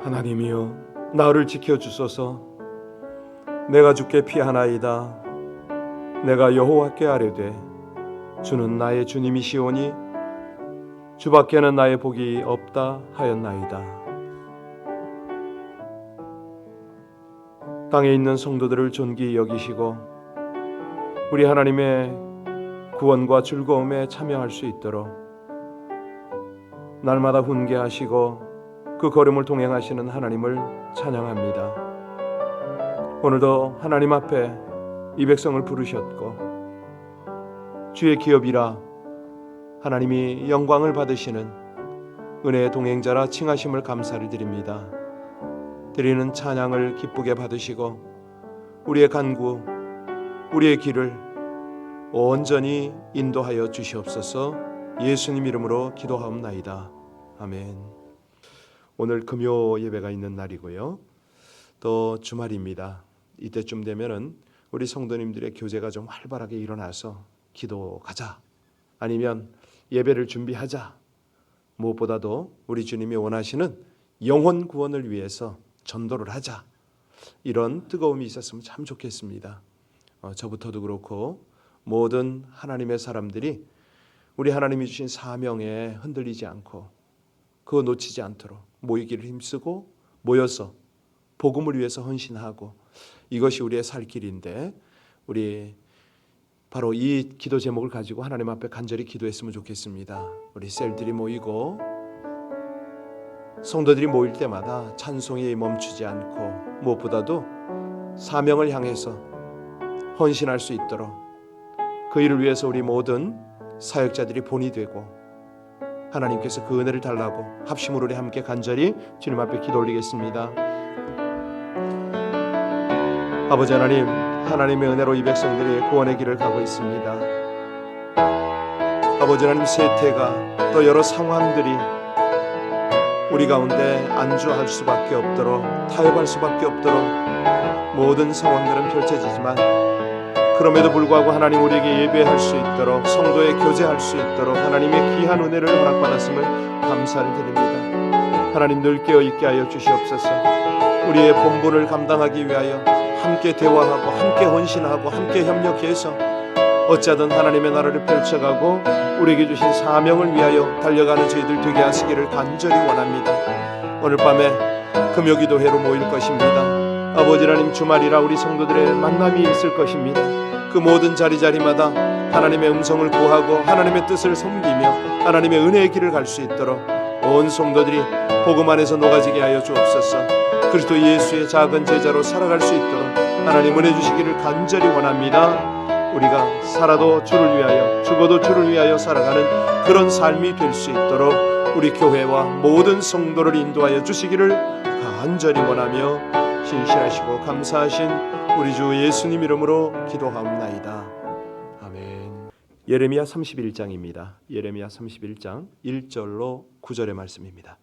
하나님이여 나를 지켜주소서. 내가 주께 피하나이다. 내가 여호와께 아뢰되 주는 나의 주님이시오니 주밖에는 나의 복이 없다 하였나이다. 땅에 있는 성도들을 존귀히 여기시고 우리 하나님의 구원과 즐거움에 참여할 수 있도록 날마다 훈계하시고 그 걸음을 동행하시는 하나님을 찬양합니다. 오늘도 하나님 앞에 이 백성을 부르셨고 주의 기업이라 하나님이 영광을 받으시는 은혜의 동행자라 칭하심을 감사를 드립니다. 드리는 찬양을 기쁘게 받으시고 우리의 간구, 우리의 길을 온전히 인도하여 주시옵소서. 예수님 이름으로 기도하옵나이다. 아멘. 오늘 금요 예배가 있는 날이고요. 또 주말입니다. 이때쯤 되면은 우리 성도님들의 교제가 좀 활발하게 일어나서 기도 가자, 아니면 예배를 준비하자, 무엇보다도 우리 주님이 원하시는 영혼 구원을 위해서 전도를 하자, 이런 뜨거움이 있었으면 참 좋겠습니다. 저부터도 그렇고 모든 하나님의 사람들이 우리 하나님이 주신 사명에 흔들리지 않고 그거 놓치지 않도록 모이기를 힘쓰고 모여서 복음을 위해서 헌신하고, 이것이 우리의 살 길인데 우리 바로 이 기도 제목을 가지고 하나님 앞에 간절히 기도했으면 좋겠습니다. 우리 셀들이 모이고 성도들이 모일 때마다 찬송이 멈추지 않고 무엇보다도 사명을 향해서 헌신할 수 있도록 그 일을 위해서 우리 모든 사역자들이 본이 되고 하나님께서 그 은혜를 달라고 합심으로 우리 함께 간절히 주님 앞에 기도 올리겠습니다. 아버지 하나님, 하나님의 은혜로 이 백성들이 구원의 길을 가고 있습니다. 아버지 하나님, 세태가 또 여러 상황들이 우리 가운데 안주할 수밖에 없도록, 타협할 수밖에 없도록 모든 상황들은 펼쳐지지만 그럼에도 불구하고 하나님 우리에게 예배할 수 있도록, 성도에 교제할 수 있도록 하나님의 귀한 은혜를 허락받았음을 감사를 드립니다. 하나님 늘 깨어있게 하여 주시옵소서. 우리의 본분을 감당하기 위하여 함께 대화하고 함께 헌신하고 함께 협력해서 어찌하든 하나님의 나라를 펼쳐가고 우리에게 주신 사명을 위하여 달려가는 저희들 되게 하시기를 간절히 원합니다. 오늘 밤에 금요기도회로 모일 것입니다. 아버지 하나님, 주말이라 우리 성도들의 만남이 있을 것입니다. 그 모든 자리자리마다 하나님의 음성을 구하고 하나님의 뜻을 섬기며 하나님의 은혜의 길을 갈 수 있도록 온 성도들이 복음 안에서 녹아지게 하여 주옵소서. 그리스도 예수의 작은 제자로 살아갈 수 있도록 하나님 은혜 주시기를 간절히 원합니다. 우리가 살아도 주를 위하여, 죽어도 주를 위하여 살아가는 그런 삶이 될 수 있도록 우리 교회와 모든 성도를 인도하여 주시기를 간절히 원하며 신실하시고 감사하신 우리 주 예수님 이름으로 기도하옵나이다. 아멘. 예레미야 31장입니다. 예레미야 31장 1절로 9절의 말씀입니다.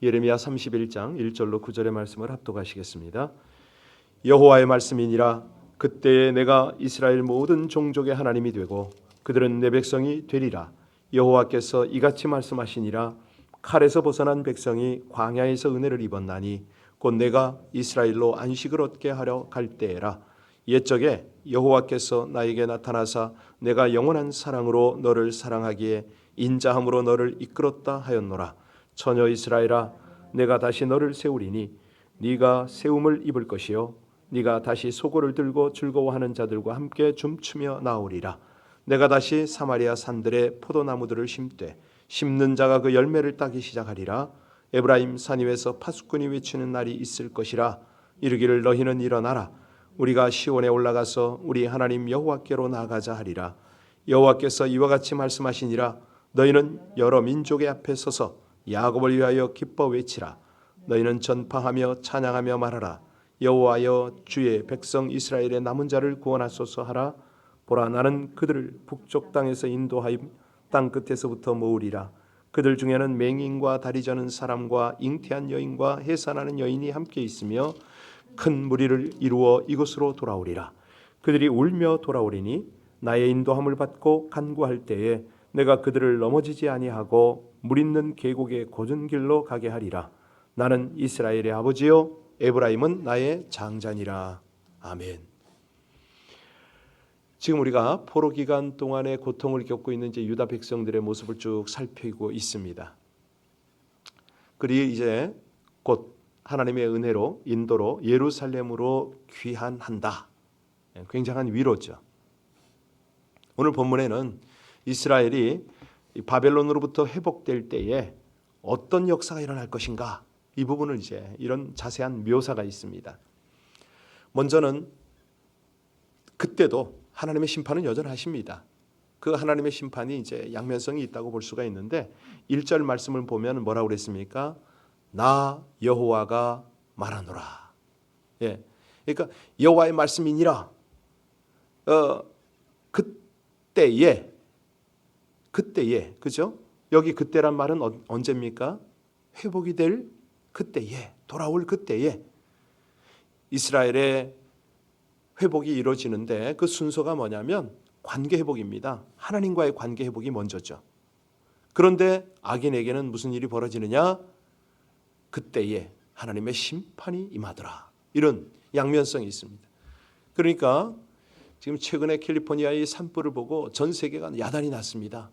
예레미야 31장 1절로 9절의 말씀을 합독하시겠습니다. 여호와의 말씀이니라. 그때에 내가 이스라엘 모든 종족의 하나님이 되고 그들은 내 백성이 되리라. 여호와께서 이같이 말씀하시니라. 칼에서 벗어난 백성이 광야에서 은혜를 입었나니 곧 내가 이스라엘로 안식을 얻게 하려 갈 때에라. 옛적에 여호와께서 나에게 나타나사 내가 영원한 사랑으로 너를 사랑하기에 인자함으로 너를 이끌었다 하였노라. 처녀 이스라엘아, 내가 다시 너를 세우리니 네가 세움을 입을 것이요 네가 다시 소고를 들고 즐거워하는 자들과 함께 춤추며 나오리라. 내가 다시 사마리아 산들에 포도나무들을 심되 심는 자가 그 열매를 따기 시작하리라. 에브라임 산 위에서 파수꾼이 외치는 날이 있을 것이라. 이르기를 너희는 일어나라. 우리가 시온에 올라가서 우리 하나님 여호와께로 나아가자 하리라. 여호와께서 이와 같이 말씀하시니라. 너희는 여러 민족의 앞에 서서 야곱을 위하여 기뻐 외치라. 너희는 전파하며 찬양하며 말하라. 여호와여, 주의 백성 이스라엘의 남은 자를 구원하소서 하라. 보라, 나는 그들을 북쪽 땅에서 인도하여 땅 끝에서부터 모으리라. 그들 중에는 맹인과 다리 저는 사람과 잉태한 여인과 해산하는 여인이 함께 있으며 큰 무리를 이루어 이곳으로 돌아오리라. 그들이 울며 돌아오리니 나의 인도함을 받고 간구할 때에 내가 그들을 넘어지지 아니하고 물 있는 계곡의 곧은 길로 가게 하리라. 나는 이스라엘의 아버지요 에브라임은 나의 장자니라. 아멘. 지금 우리가 포로 기간 동안에 고통을 겪고 있는 이제 유다 백성들의 모습을 쭉 살피고 있습니다. 그리 이제 곧 하나님의 은혜로 인도로 예루살렘으로 귀환한다. 굉장한 위로죠. 오늘 본문에는 이스라엘이 바벨론으로부터 회복될 때에 어떤 역사가 일어날 것인가, 이 부분을 이제 이런 자세한 묘사가 있습니다. 먼저는 그때도 하나님의 심판은 여전하십니다. 그 하나님의 심판이 이제 양면성이 있다고 볼 수가 있는데 1절 말씀을 보면 뭐라고 그랬습니까? 나 여호와가 말하노라. 예, 그러니까 여호와의 말씀이니라. 그때에, 그죠? 여기 그때란 말은 언제입니까? 회복이 될 그때에, 돌아올 그때에 이스라엘의 회복이 이루어지는데 그 순서가 뭐냐면 관계 회복입니다. 하나님과의 관계 회복이 먼저죠. 그런데 악인에게는 무슨 일이 벌어지느냐? 그때에 하나님의 심판이 임하더라. 이런 양면성이 있습니다. 그러니까 지금 최근에 캘리포니아의 산불을 보고 전 세계가 야단이 났습니다.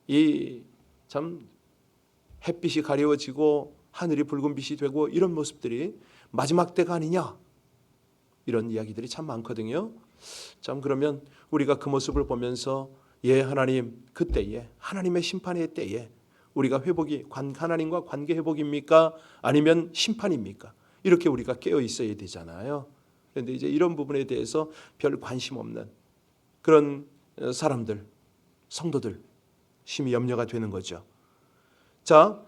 이 참 햇빛이 가려워지고 하늘이 붉은 빛이 되고 이런 모습들이 마지막 때가 아니냐, 이런 이야기들이 참 많거든요. 참 그러면 우리가 그 모습을 보면서 예, 하나님 그때에, 하나님의 심판의 때에 우리가 회복이 하나님과 관계 회복입니까? 아니면 심판입니까? 이렇게 우리가 깨어 있어야 되잖아요. 그런데 이제 이런 부분에 대해서 별 관심 없는 그런 사람들, 성도들 심히 염려가 되는 거죠. 자,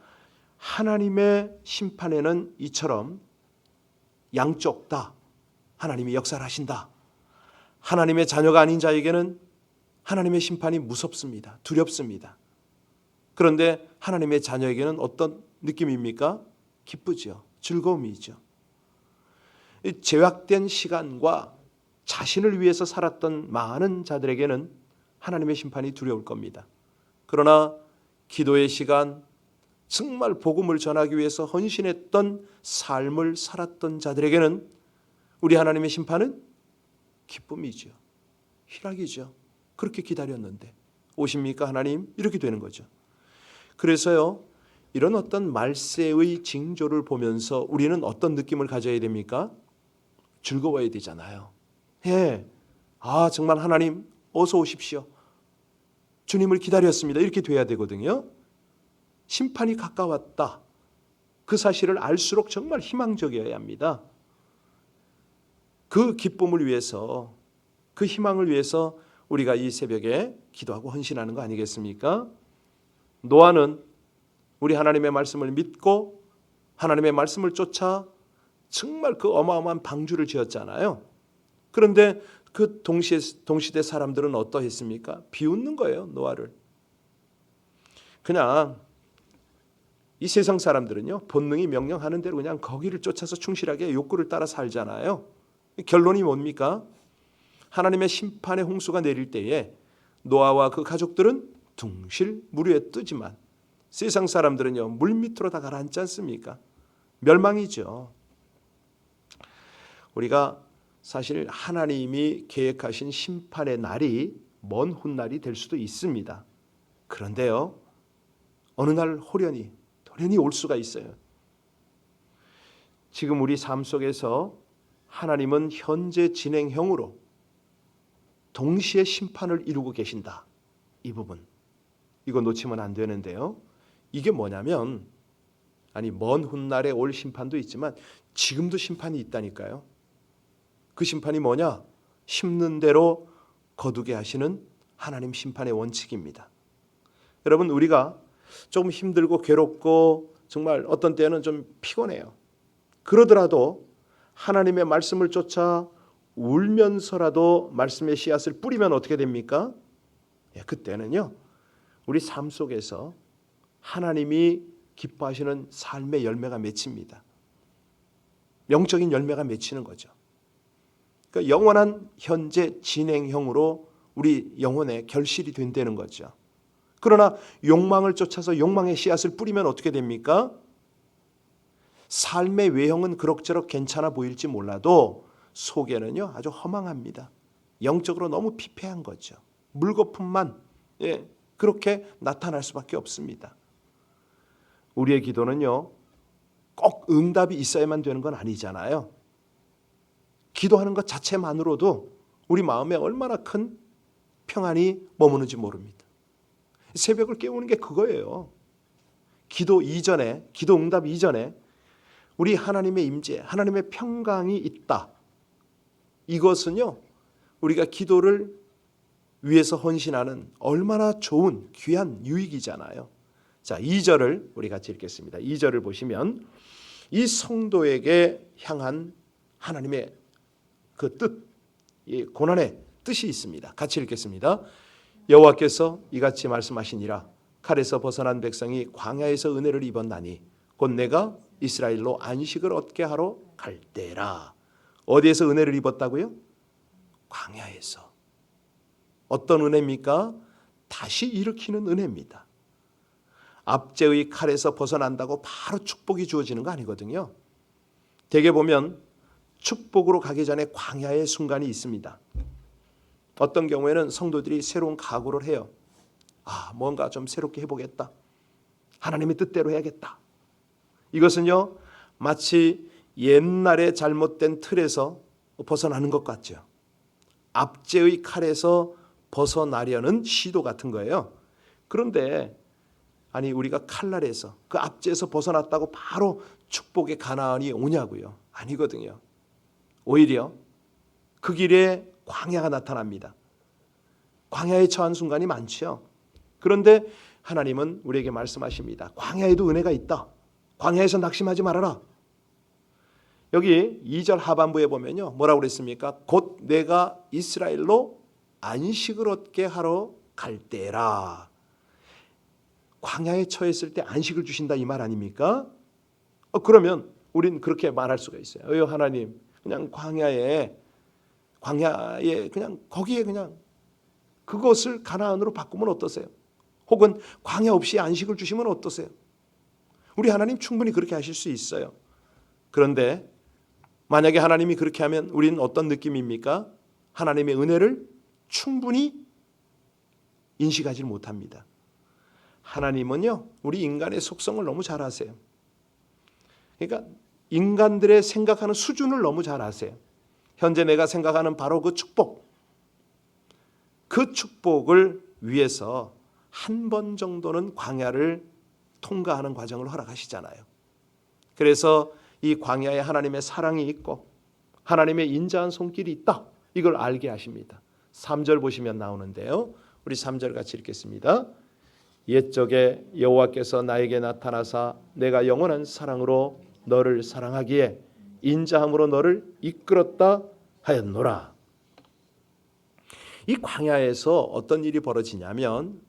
하나님의 심판에는 이처럼 양쪽 다 하나님이 역사를 하신다. 하나님의 자녀가 아닌 자에게는 하나님의 심판이 무섭습니다. 두렵습니다. 그런데 하나님의 자녀에게는 어떤 느낌입니까? 기쁘죠. 즐거움이죠. 제약된 시간과 자신을 위해서 살았던 많은 자들에게는 하나님의 심판이 두려울 겁니다. 그러나 기도의 시간, 정말 복음을 전하기 위해서 헌신했던 삶을 살았던 자들에게는 우리 하나님의 심판은 기쁨이죠. 희락이죠. 그렇게 기다렸는데 오십니까 하나님? 이렇게 되는 거죠. 그래서요, 이런 어떤 말세의 징조를 보면서 우리는 어떤 느낌을 가져야 됩니까? 즐거워야 되잖아요. 예, 정말 하나님 어서 오십시오. 주님을 기다렸습니다. 이렇게 돼야 되거든요. 심판이 가까웠다. 그 사실을 알수록 정말 희망적이어야 합니다. 그 기쁨을 위해서, 그 희망을 위해서 우리가 이 새벽에 기도하고 헌신하는 거 아니겠습니까? 노아는 우리 하나님의 말씀을 믿고 하나님의 말씀을 쫓아 정말 그 어마어마한 방주를 지었잖아요. 그런데 그 동시대 사람들은 어떠했습니까? 비웃는 거예요, 노아를. 그냥 이 세상 사람들은요, 본능이 명령하는 대로 그냥 거기를 쫓아서 충실하게 욕구를 따라 살잖아요. 결론이 뭡니까? 하나님의 심판의 홍수가 내릴 때에 노아와 그 가족들은 둥실 물 위에 뜨지만 세상 사람들은요, 물 밑으로 다 가라앉지 않습니까? 멸망이죠. 우리가 사실 하나님이 계획하신 심판의 날이 먼 훗날이 될 수도 있습니다. 그런데요, 어느 날 돌연히 올 수가 있어요. 지금 우리 삶 속에서 하나님은 현재 진행형으로 동시에 심판을 이루고 계신다. 이 부분, 이거 놓치면 안 되는데요. 이게 뭐냐면, 먼 훗날에 올 심판도 있지만 지금도 심판이 있다니까요. 그 심판이 뭐냐? 심는 대로 거두게 하시는 하나님 심판의 원칙입니다. 여러분, 우리가 조금 힘들고 괴롭고 정말 어떤 때는 좀 피곤해요. 그러더라도 하나님의 말씀을 쫓아 울면서라도 말씀의 씨앗을 뿌리면 어떻게 됩니까? 그때는요, 우리 삶 속에서 하나님이 기뻐하시는 삶의 열매가 맺힙니다. 영적인 열매가 맺히는 거죠. 그러니까 영원한 현재 진행형으로 우리 영혼에 결실이 된다는 거죠. 그러나 욕망을 쫓아서 욕망의 씨앗을 뿌리면 어떻게 됩니까? 삶의 외형은 그럭저럭 괜찮아 보일지 몰라도 속에는요 아주 허망합니다. 영적으로 너무 피폐한 거죠. 물거품만 그렇게 나타날 수밖에 없습니다. 우리의 기도는요 꼭 응답이 있어야만 되는 건 아니잖아요. 기도하는 것 자체만으로도 우리 마음에 얼마나 큰 평안이 머무는지 모릅니다. 새벽을 깨우는 게 그거예요. 기도 이전에, 기도 응답 이전에 우리 하나님의 임재, 하나님의 평강이 있다. 이것은요 우리가 기도를 위해서 헌신하는 얼마나 좋은 귀한 유익이잖아요. 자, 2절을 우리 같이 읽겠습니다. 2절을 보시면 이 성도에게 향한 하나님의 그 뜻, 이 고난의 뜻이 있습니다. 같이 읽겠습니다. 여호와께서 이같이 말씀하시니라. 칼에서 벗어난 백성이 광야에서 은혜를 입었나니 곧 내가 이스라엘로 안식을 얻게 하러 갈 때라. 어디에서 은혜를 입었다고요? 광야에서. 어떤 은혜입니까? 다시 일으키는 은혜입니다. 압제의 칼에서 벗어난다고 바로 축복이 주어지는 거 아니거든요. 대개 보면 축복으로 가기 전에 광야의 순간이 있습니다. 어떤 경우에는 성도들이 새로운 각오를 해요. 뭔가 좀 새롭게 해보겠다. 하나님의 뜻대로 해야겠다. 이것은요 마치 옛날에 잘못된 틀에서 벗어나는 것 같죠. 압제의 칼에서 벗어나려는 시도 같은 거예요. 그런데 우리가 칼날에서 그 압제에서 벗어났다고 바로 축복의 가나안이 오냐고요? 아니거든요. 오히려 그 길에 광야가 나타납니다. 광야에 처한 순간이 많죠. 그런데 하나님은 우리에게 말씀하십니다. 광야에도 은혜가 있다. 광야에서 낙심하지 말아라. 여기 2절 하반부에 보면요 뭐라고 그랬습니까? 곧 내가 이스라엘로 안식을 얻게 하러 갈 때라. 광야에 처했을 때 안식을 주신다 이 말 아닙니까? 그러면 우린 그렇게 말할 수가 있어요. 하나님 그냥 광야에 그냥 거기에 그냥 그것을 가나안으로 바꾸면 어떠세요? 혹은 광야 없이 안식을 주시면 어떠세요? 우리 하나님 충분히 그렇게 하실 수 있어요. 그런데 만약에 하나님이 그렇게 하면 우리는 어떤 느낌입니까? 하나님의 은혜를 충분히 인식하지 못합니다. 하나님은요 우리 인간의 속성을 너무 잘 아세요. 그러니까 인간들의 생각하는 수준을 너무 잘 아세요. 현재 내가 생각하는 바로 그 축복을 위해서 한 번 정도는 광야를 통과하는 과정을 허락하시잖아요. 그래서 이 광야에 하나님의 사랑이 있고 하나님의 인자한 손길이 있다. 이걸 알게 하십니다. 3절 보시면 나오는데요. 우리 3절 같이 읽겠습니다. 옛적에 여호와께서 나에게 나타나사 내가 영원한 사랑으로 너를 사랑하기에 인자함으로 너를 이끌었다 하였노라. 이 광야에서 어떤 일이 벌어지냐면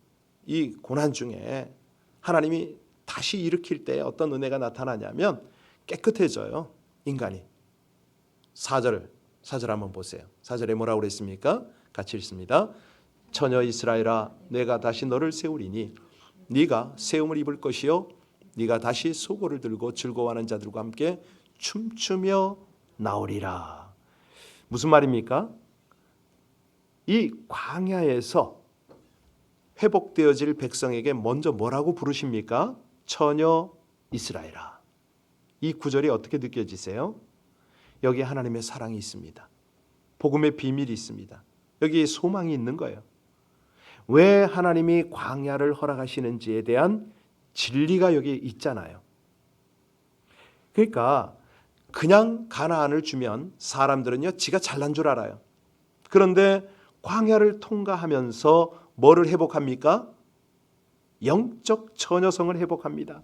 이 고난 중에 하나님이 다시 일으킬 때 어떤 은혜가 나타나냐면 깨끗해져요. 인간이. 4절 한번 보세요. 4절에 뭐라고 그랬습니까? 같이 읽습니다. 처녀 이스라엘아 내가 다시 너를 세우리니 네가 세움을 입을 것이요 네가 다시 소고를 들고 즐거워하는 자들과 함께 춤추며 나오리라. 무슨 말입니까? 이 광야에서 회복되어질 백성에게 먼저 뭐라고 부르십니까? 처녀 이스라엘아. 이 구절이 어떻게 느껴지세요? 여기 하나님의 사랑이 있습니다. 복음의 비밀이 있습니다. 여기 소망이 있는 거예요. 왜 하나님이 광야를 허락하시는지에 대한 진리가 여기 있잖아요. 그러니까 그냥 가나안을 주면 사람들은요 지가 잘난 줄 알아요. 그런데 광야를 통과하면서 뭐를 회복합니까? 영적 처녀성을 회복합니다.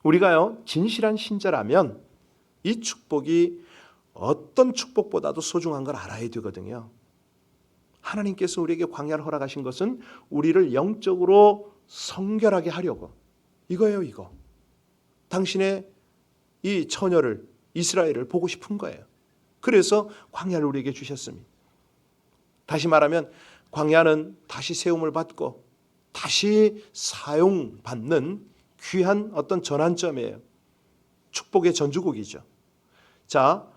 우리가요 진실한 신자라면 이 축복이 어떤 축복보다도 소중한 걸 알아야 되거든요. 하나님께서 우리에게 광야를 허락하신 것은 우리를 영적으로 성결하게 하려고 이거예요. 이거 당신의 이 처녀를 이스라엘을 보고 싶은 거예요. 그래서 광야를 우리에게 주셨습니다. 다시 말하면 광야는 다시 세움을 받고 다시 사용받는 귀한 어떤 전환점이에요. 축복의 전주곡이죠. 자,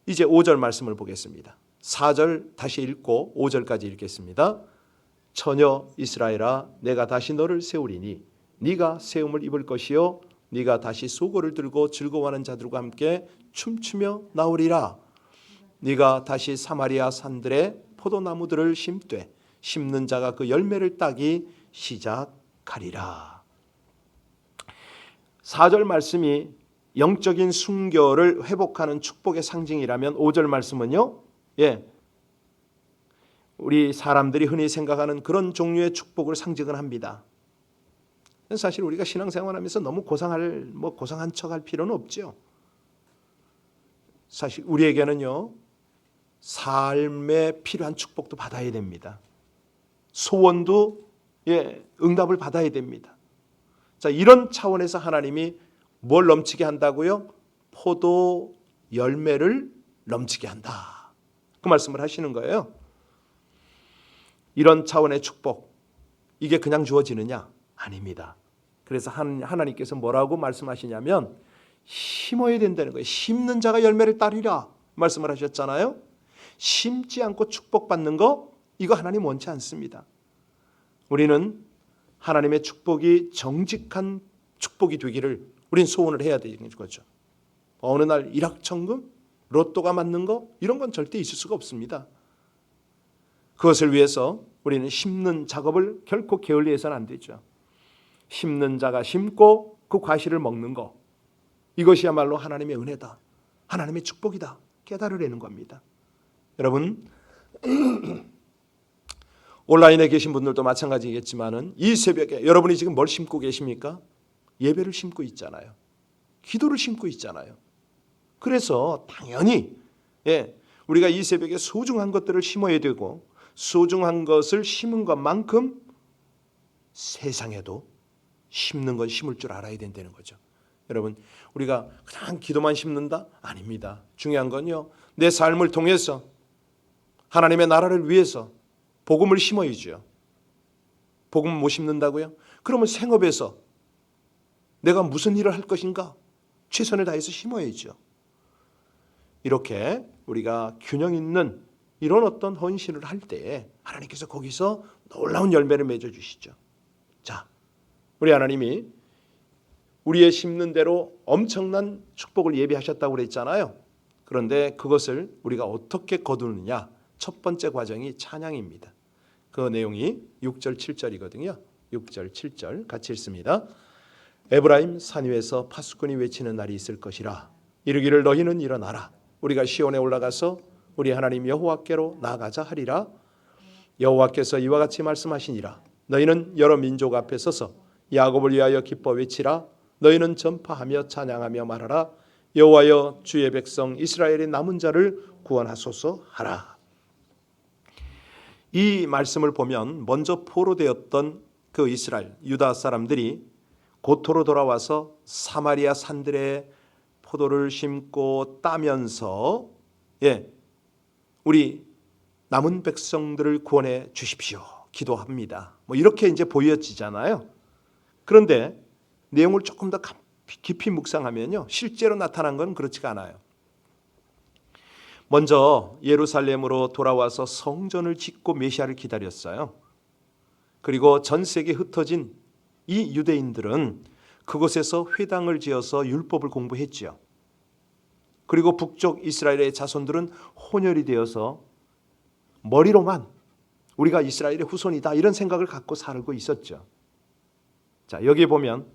이제 5절 말씀을 보겠습니다. 4절 다시 읽고 5절까지 읽겠습니다. 처녀 이스라엘아, 내가 다시 너를 세우리니 네가 세움을 입을 것이요 네가 다시 소고를 들고 즐거워하는 자들과 함께 춤추며 나오리라. 네가 다시 사마리아 산들의 포도나무들을 심되 심는 자가 그 열매를 따기 시작하리라. 4절 말씀이 영적인 순결을 회복하는 축복의 상징이라면 5절 말씀은요, 우리 사람들이 흔히 생각하는 그런 종류의 축복을 상징을 합니다. 사실 우리가 신앙생활하면서 너무 고상한 척할 필요는 없죠. 사실 우리에게는요, 삶에 필요한 축복도 받아야 됩니다. 소원도 응답을 받아야 됩니다. 자, 이런 차원에서 하나님이 뭘 넘치게 한다고요? 포도 열매를 넘치게 한다. 그 말씀을 하시는 거예요. 이런 차원의 축복, 이게 그냥 주어지느냐? 아닙니다. 그래서 하나님께서 뭐라고 말씀하시냐면 심어야 된다는 거예요. 심는 자가 열매를 따리라 말씀을 하셨잖아요. 심지 않고 축복받는 거, 이거 하나님 원치 않습니다. 우리는 하나님의 축복이 정직한 축복이 되기를 우린 소원을 해야 되는 거죠. 어느 날 일확천금, 로또가 맞는 거, 이런 건 절대 있을 수가 없습니다. 그것을 위해서 우리는 심는 작업을 결코 게을리해서는 안 되죠. 심는 자가 심고 그 과실을 먹는 거, 이것이야말로 하나님의 은혜다, 하나님의 축복이다 깨달으려는 겁니다. 여러분, 온라인에 계신 분들도 마찬가지겠지만은 이 새벽에 여러분이 지금 뭘 심고 계십니까? 예배를 심고 있잖아요. 기도를 심고 있잖아요. 그래서 당연히 우리가 이 새벽에 소중한 것들을 심어야 되고, 소중한 것을 심은 것만큼 세상에도 심는 건 심을 줄 알아야 된다는 거죠. 여러분, 우리가 그냥 기도만 심는다? 아닙니다. 중요한 건요, 내 삶을 통해서 하나님의 나라를 위해서 복음을 심어야죠. 복음 못 심는다고요? 그러면 생업에서 내가 무슨 일을 할 것인가? 최선을 다해서 심어야죠. 이렇게 우리가 균형 있는 이런 어떤 헌신을 할 때 하나님께서 거기서 놀라운 열매를 맺어주시죠. 자, 우리 하나님이 우리의 심는 대로 엄청난 축복을 예비하셨다고 그랬잖아요. 그런데 그것을 우리가 어떻게 거두느냐? 첫 번째 과정이 찬양입니다. 그 내용이 6절 7절이거든요. 6절 7절 같이 읽습니다. 에브라임 산 위에서 파수꾼이 외치는 날이 있을 것이라. 이르기를 너희는 일어나라. 우리가 시온에 올라가서 우리 하나님 여호와께로 나아가자 하리라. 여호와께서 이와 같이 말씀하시니라. 너희는 여러 민족 앞에 서서 야곱을 위하여 기뻐 외치라. 너희는 전파하며 찬양하며 말하라. 여호와여, 주의 백성 이스라엘의 남은 자를 구원하소서 하라. 이 말씀을 보면 먼저 포로되었던 그 이스라엘 유다 사람들이 고토로 돌아와서 사마리아 산들에 포도를 심고 따면서 우리 남은 백성들을 구원해 주십시오 기도합니다. 이렇게 이제 보여지잖아요. 그런데 내용을 조금 더 깊이 묵상하면요, 실제로 나타난 건 그렇지가 않아요. 먼저 예루살렘으로 돌아와서 성전을 짓고 메시아를 기다렸어요. 그리고 전 세계에 흩어진 이 유대인들은 그곳에서 회당을 지어서 율법을 공부했지요. 그리고 북쪽 이스라엘의 자손들은 혼혈이 되어서 머리로만 우리가 이스라엘의 후손이다 이런 생각을 갖고 살고 있었죠. 자, 여기 보면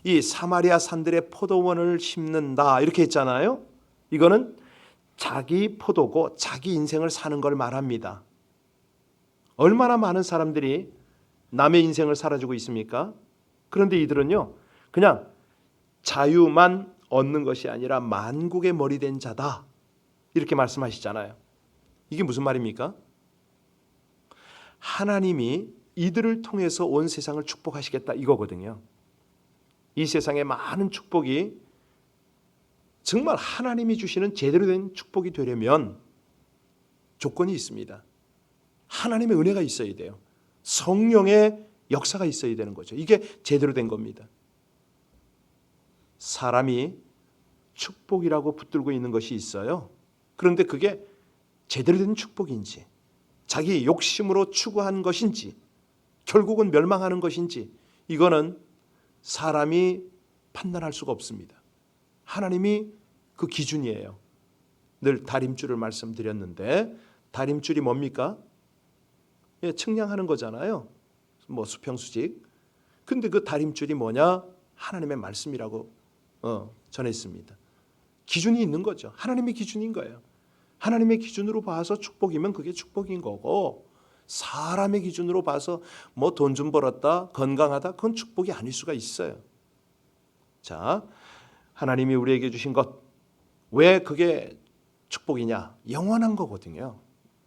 이 사마리아 산들의 포도원을 심는다 이렇게 했잖아요. 이거는 자기 포도고 자기 인생을 사는 걸 말합니다. 얼마나 많은 사람들이 남의 인생을 살아주고 있습니까? 그런데 이들은요, 그냥 자유만 얻는 것이 아니라 만국의 머리 된 자다 이렇게 말씀하시잖아요. 이게 무슨 말입니까? 하나님이 이들을 통해서 온 세상을 축복하시겠다 이거거든요. 이 세상의 많은 축복이 정말 하나님이 주시는 제대로 된 축복이 되려면 조건이 있습니다. 하나님의 은혜가 있어야 돼요. 성령의 역사가 있어야 되는 거죠. 이게 제대로 된 겁니다. 사람이 축복이라고 붙들고 있는 것이 있어요. 그런데 그게 제대로 된 축복인지, 자기 욕심으로 추구한 것인지, 결국은 멸망하는 것인지, 이거는 사람이 판단할 수가 없습니다. 하나님이 그 기준이에요. 늘 다림줄을 말씀드렸는데, 다림줄이 뭡니까? 측량하는 거잖아요. 뭐 수평수직. 근데 그 다림줄이 뭐냐? 하나님의 말씀이라고 전했습니다. 기준이 있는 거죠. 하나님의 기준인 거예요. 하나님의 기준으로 봐서 축복이면 그게 축복인 거고, 사람의 기준으로 봐서 뭐 돈 좀 벌었다, 건강하다, 그건 축복이 아닐 수가 있어요. 자, 하나님이 우리에게 주신 것, 왜 그게 축복이냐? 영원한 거거든요.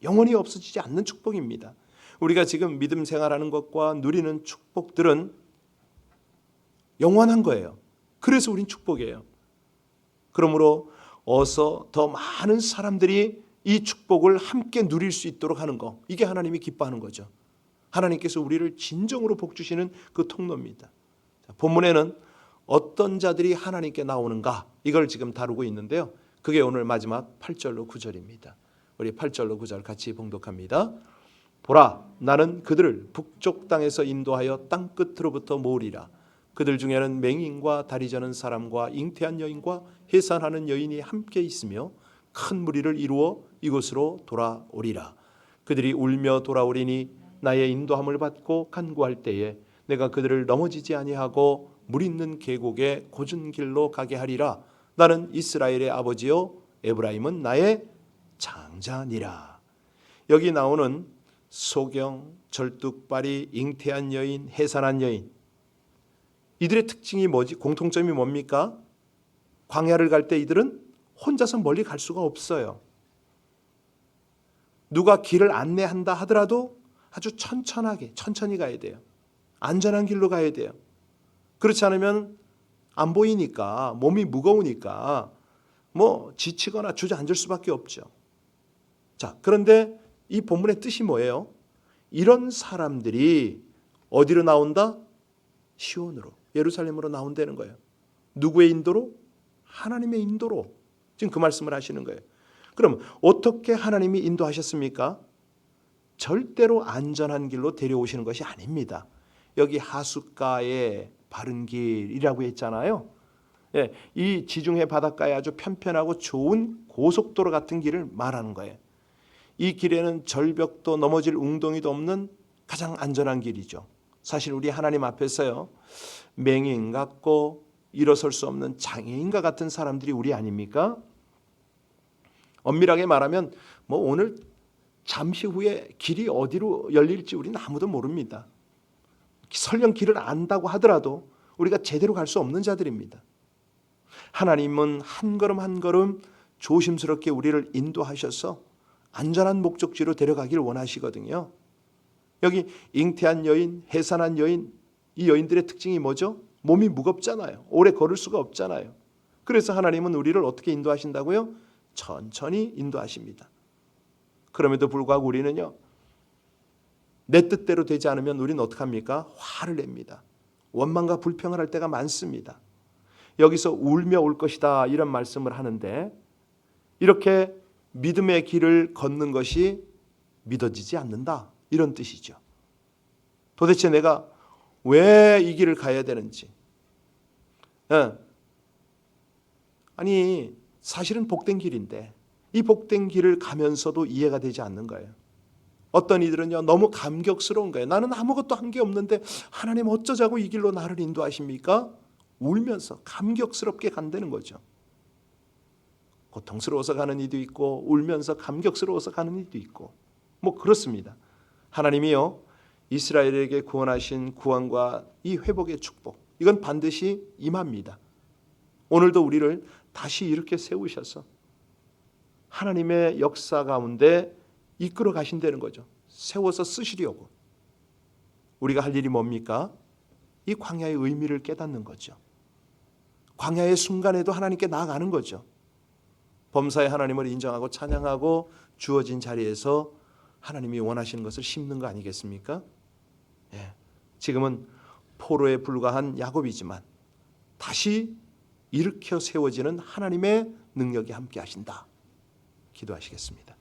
영원히 없어지지 않는 축복입니다. 우리가 지금 믿음 생활하는 것과 누리는 축복들은 영원한 거예요. 그래서 우린 축복이에요. 그러므로 어서 더 많은 사람들이 이 축복을 함께 누릴 수 있도록 하는 거, 이게 하나님이 기뻐하는 거죠. 하나님께서 우리를 진정으로 복 주시는 그 통로입니다. 본문에는 어떤 자들이 하나님께 나오는가, 이걸 지금 다루고 있는데요. 그게 오늘 마지막 8절로 9절입니다. 우리 8절로 9절 같이 봉독합니다. 보라, 나는 그들을 북쪽 땅에서 인도하여 땅 끝으로부터 모으리라. 그들 중에는 맹인과 다리 저는 사람과 잉태한 여인과 해산하는 여인이 함께 있으며 큰 무리를 이루어 이곳으로 돌아오리라. 그들이 울며 돌아오리니 나의 인도함을 받고 간구할 때에 내가 그들을 넘어지지 아니하고 물 있는 계곡의 고준 길로 가게 하리라. 나는 이스라엘의 아버지요 에브라임은 나의 장자니라. 여기 나오는 소경, 절뚝발이, 잉태한 여인, 해산한 여인, 이들의 특징이 뭐지? 공통점이 뭡니까? 광야를 갈 때 이들은 혼자서 멀리 갈 수가 없어요. 누가 길을 안내한다 하더라도 아주 천천히 가야 돼요. 안전한 길로 가야 돼요. 그렇지 않으면 안 보이니까, 몸이 무거우니까 뭐 지치거나 주저앉을 수밖에 없죠. 자, 그런데 이 본문의 뜻이 뭐예요? 이런 사람들이 어디로 나온다? 시온으로, 예루살렘으로 나온다는 거예요. 누구의 인도로? 하나님의 인도로. 지금 그 말씀을 하시는 거예요. 그럼 어떻게 하나님이 인도하셨습니까? 절대로 안전한 길로 데려오시는 것이 아닙니다. 여기 하숫가의 바른 길이라고 했잖아요. 예, 이 지중해 바닷가에 아주 편편하고 좋은 고속도로 같은 길을 말하는 거예요. 이 길에는 절벽도 넘어질 웅덩이도 없는 가장 안전한 길이죠. 사실 우리 하나님 앞에서요, 맹인 같고 일어설 수 없는 장애인과 같은 사람들이 우리 아닙니까? 엄밀하게 말하면 뭐 오늘 잠시 후에 길이 어디로 열릴지 우리는 아무도 모릅니다. 설령 길을 안다고 하더라도 우리가 제대로 갈 수 없는 자들입니다. 하나님은 한 걸음 한 걸음 조심스럽게 우리를 인도하셔서 안전한 목적지로 데려가기를 원하시거든요. 여기 잉태한 여인, 해산한 여인, 이 여인들의 특징이 뭐죠? 몸이 무겁잖아요. 오래 걸을 수가 없잖아요. 그래서 하나님은 우리를 어떻게 인도하신다고요? 천천히 인도하십니다. 그럼에도 불구하고 우리는요, 내 뜻대로 되지 않으면 우리는 어떻게 합니까? 화를 냅니다. 원망과 불평을 할 때가 많습니다. 여기서 울며 올 것이다 이런 말씀을 하는데, 이렇게 믿음의 길을 걷는 것이 믿어지지 않는다 이런 뜻이죠. 도대체 내가 왜 이 길을 가야 되는지. 아니 사실은 복된 길인데 이 복된 길을 가면서도 이해가 되지 않는 거예요. 어떤 이들은요, 너무 감격스러운 거예요. 나는 아무것도 한 게 없는데 하나님 어쩌자고 이 길로 나를 인도하십니까? 울면서 감격스럽게 간다는 거죠. 고통스러워서 가는 이도 있고 울면서 감격스러워서 가는 이도 있고 뭐 그렇습니다. 하나님이요, 이스라엘에게 구원하신 구원과 이 회복의 축복, 이건 반드시 임합니다. 오늘도 우리를 다시 이렇게 세우셔서 하나님의 역사 가운데 이끌어 가신다는 거죠. 세워서 쓰시려고. 우리가 할 일이 뭡니까? 이 광야의 의미를 깨닫는 거죠. 광야의 순간에도 하나님께 나아가는 거죠. 범사의 하나님을 인정하고 찬양하고 주어진 자리에서 하나님이 원하시는 것을 심는 거 아니겠습니까? 예, 지금은 포로에 불과한 야곱이지만 다시 일으켜 세워지는 하나님의 능력이 함께 하신다. 기도하시겠습니다.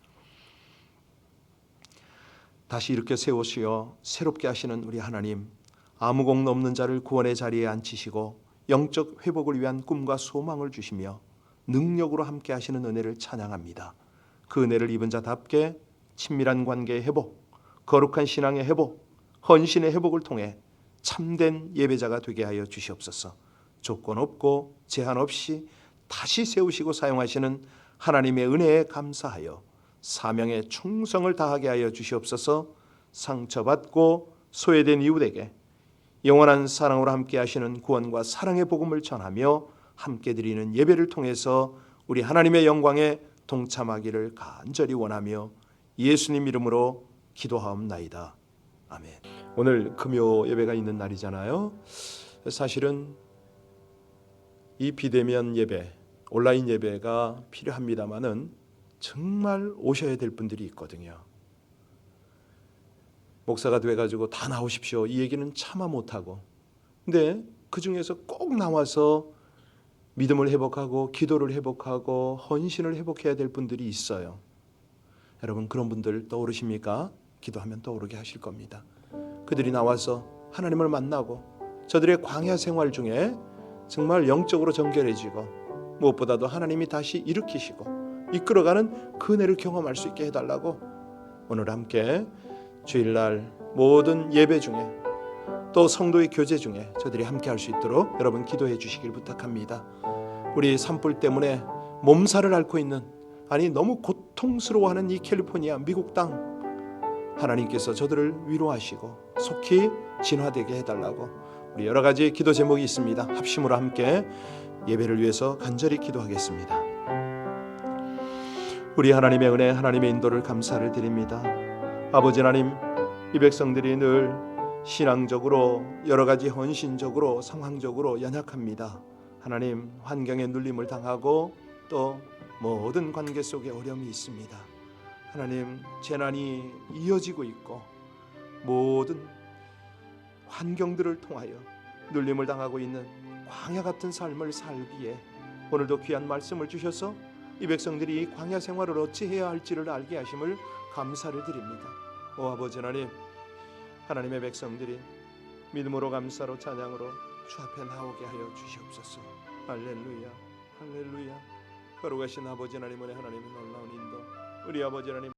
다시 일으켜 세우시어 새롭게 하시는 우리 하나님, 아무 공로 없는 자를 구원의 자리에 앉히시고 영적 회복을 위한 꿈과 소망을 주시며 능력으로 함께 하시는 은혜를 찬양합니다. 그 은혜를 입은 자답게 친밀한 관계의 회복, 거룩한 신앙의 회복, 헌신의 회복을 통해 참된 예배자가 되게 하여 주시옵소서. 조건 없고 제한 없이 다시 세우시고 사용하시는 하나님의 은혜에 감사하여 사명에 충성을 다하게 하여 주시옵소서. 상처받고 소외된 이웃에게 영원한 사랑으로 함께 하시는 구원과 사랑의 복음을 전하며 함께 드리는 예배를 통해서 우리 하나님의 영광에 동참하기를 간절히 원하며 예수님 이름으로 기도하옵나이다. 아멘. 오늘 금요 예배가 있는 날이잖아요. 사실은 이 비대면 예배, 온라인 예배가 필요합니다마는 정말 오셔야 될 분들이 있거든요. 목사가 돼가지고 다 나오십시오, 이 얘기는 차마 못하고, 근데 그 중에서 꼭 나와서 믿음을 회복하고 기도를 회복하고 헌신을 회복해야 될 분들이 있어요. 여러분, 그런 분들 떠오르십니까? 기도하면 떠오르게 하실 겁니다. 그들이 나와서 하나님을 만나고 저들의 광야 생활 중에 정말 영적으로 정결해지고 무엇보다도 하나님이 다시 일으키시고 이끌어가는 그 은혜를 경험할 수 있게 해달라고 오늘 함께 주일날 모든 예배 중에 또 성도의 교제 중에 저들이 함께 할 수 있도록 여러분 기도해 주시길 부탁합니다. 우리 산불 때문에 몸살을 앓고 있는, 아니 너무 고통스러워하는 이 캘리포니아 미국 땅, 하나님께서 저들을 위로하시고 속히 진화되게 해달라고 우리 여러 가지 기도 제목이 있습니다. 합심으로 함께 예배를 위해서 간절히 기도하겠습니다. 우리 하나님의 은혜, 하나님의 인도를 감사를 드립니다. 아버지 하나님, 이 백성들이 늘 신앙적으로 여러 가지 헌신적으로 상황적으로 연약합니다. 하나님, 환경에 눌림을 당하고 또 모든 관계 속에 어려움이 있습니다. 하나님, 재난이 이어지고 있고 모든 환경들을 통하여 눌림을 당하고 있는 광야 같은 삶을 살기에 오늘도 귀한 말씀을 주셔서 이 백성들이 이 광야 생활을 어찌해야 할지를 알게 하심을 감사를 드립니다. 오 아버지 하나님, 하나님의 백성들이 믿음으로 감사로 찬양으로 주 앞에 나오게 하여 주시옵소서. 할렐루야, 할렐루야. 거룩하신 아버지 하나님, 은혜 하나님의 놀라운 인도, 우리 아버지 하나님